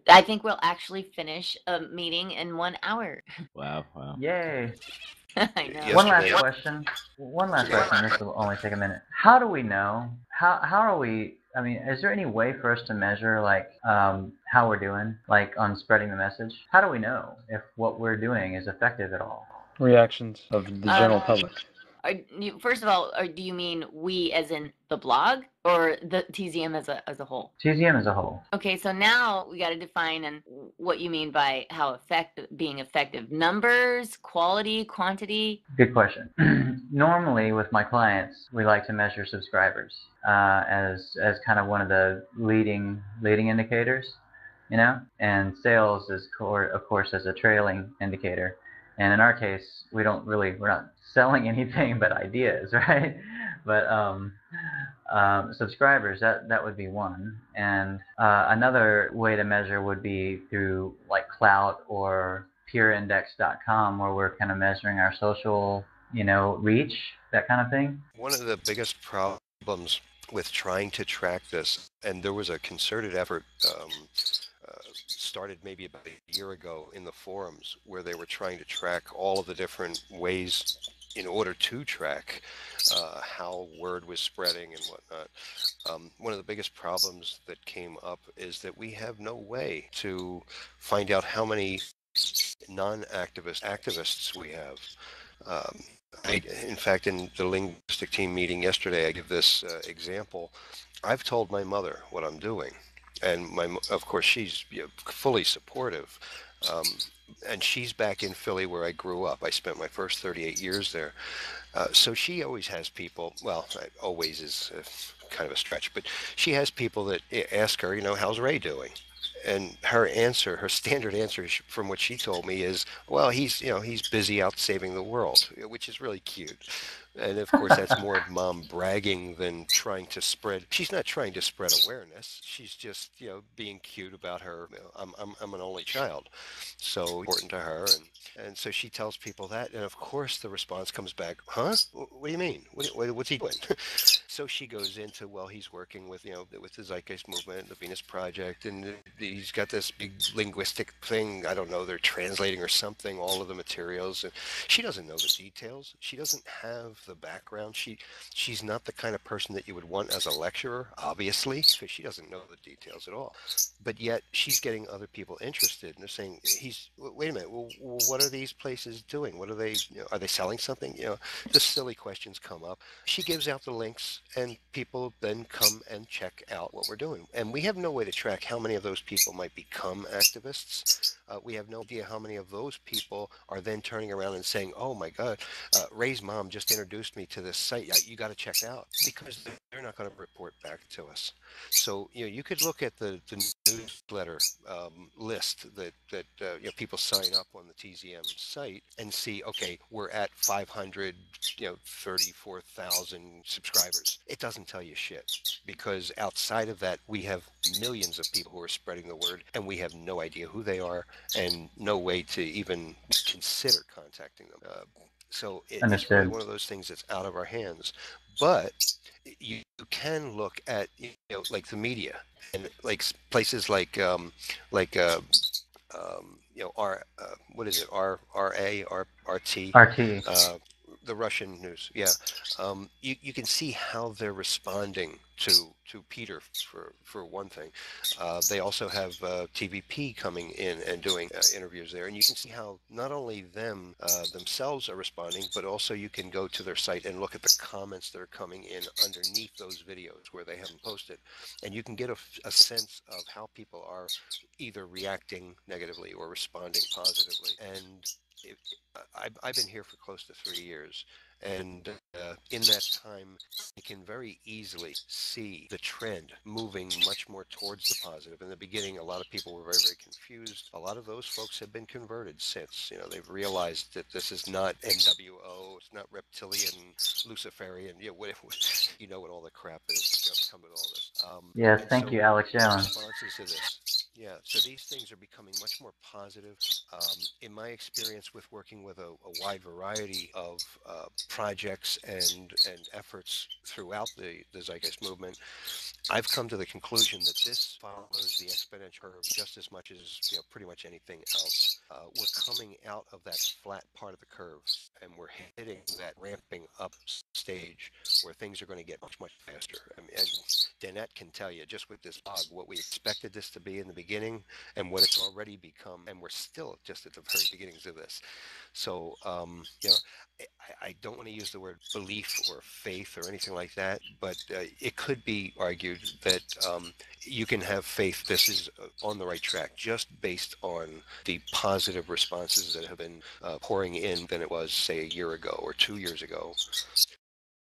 I think we'll actually finish a meeting in 1 hour. Wow, wow. Yay. I know. One last Yesterday, question. One last yeah. question. This will only take a minute. How do we know? How are we? I mean, is there any way for us to measure like how we're doing, like on spreading the message? How do we know if what we're doing is effective at all? Reactions of the general public. First of all, do you mean we as in the blog or the TZM as a whole? TZM as a whole. Okay, so now we got to define and what you mean by how being effective. Numbers, quality, quantity. Good question. Normally, with my clients, we like to measure subscribers as kind of one of the leading indicators, you know, and sales is of course as a trailing indicator. And in our case, we're not selling anything but ideas, right? But subscribers, that would be one. And another way to measure would be through like Clout or PeerIndex.com, where we're kind of measuring our social, reach, that kind of thing. One of the biggest problems with trying to track this, and there was a concerted effort started maybe about a year ago in the forums where they were trying to track all of the different ways in order to track how word was spreading and whatnot. One of the biggest problems that came up is that we have no way to find out how many activists we have. In fact, in the linguistic team meeting yesterday, I give this example. I've told my mother what I'm doing, and of course, she's fully supportive. And she's back in Philly where I grew up. I spent my first 38 years there. So she always has people, well, always is kind of a stretch, but she has people that ask her, how's Ray doing? And her standard answer from what she told me is, well, he's busy out saving the world, which is really cute. And of course, that's more of mom bragging than trying to spread. She's not trying to spread awareness. She's just, being cute about her. I'm an only child, so important to her. And so she tells people that. And of course, the response comes back, huh? What do you mean? What's he doing? So she goes into, well, he's working with, with the Zeitgeist movement, the Venus Project, and he's got this big linguistic thing. I don't know, they're translating or something, all of the materials. And she doesn't know the details. She doesn't have the background. She's not the kind of person that you would want as a lecturer, obviously, because she doesn't know the details at all. But yet she's getting other people interested, and they're saying, wait a minute, well, what are these places doing? What are they, are they selling something? Just silly questions come up. She gives out the links, and people then come and check out what we're doing. And we have no way to track how many of those people might become activists. We have no idea how many of those people are then turning around and saying, oh my God, Ray's mom just introduced me to this site. You got to check it out, because they're not going to report back to us. So, you could look at the newsletter list that people sign up on the TZM site and see, okay, we're at 534,000 subscribers. It doesn't tell you shit, because outside of that, we have millions of people who are spreading the word, and we have no idea who they are and no way to even consider contacting them. So it's really one of those things that's out of our hands. But you can look at, like the media and like places like what is it, RT, the Russian news. Yeah. You can see how they're responding to Peter for one thing. They also have TVP coming in and doing interviews there, and you can see how not only them themselves are responding, but also you can go to their site and look at the comments that are coming in underneath those videos where they haven't posted, and you can get a sense of how people are either reacting negatively or responding positively. And I've been here for close to 3 years, and in that time, you can very easily see the trend moving much more towards the positive. In the beginning, a lot of people were very, very confused. A lot of those folks have been converted since. They've realized that this is not NWO, it's not reptilian, Luciferian, whatever, what all the crap is come with all this. Yes, thank you, Alex Jones. Responses to this. Yeah, so these things are becoming much more positive. In my experience with working with a wide variety of projects and efforts throughout the Zeitgeist movement, I've come to the conclusion that this follows the exponential curve just as much as pretty much anything else. We're coming out of that flat part of the curve, and we're hitting that ramping up stage where things are going to get much faster. I mean, and Danette can tell you just with this blog what we expected this to be in the beginning and what it's already become, and we're still just at the very beginnings of this. So, I don't want to use the word belief or faith or anything like that, but it could be argued that you can have faith this is on the right track just based on the positive responses that have been pouring in than it was, say, a year ago or 2 years ago.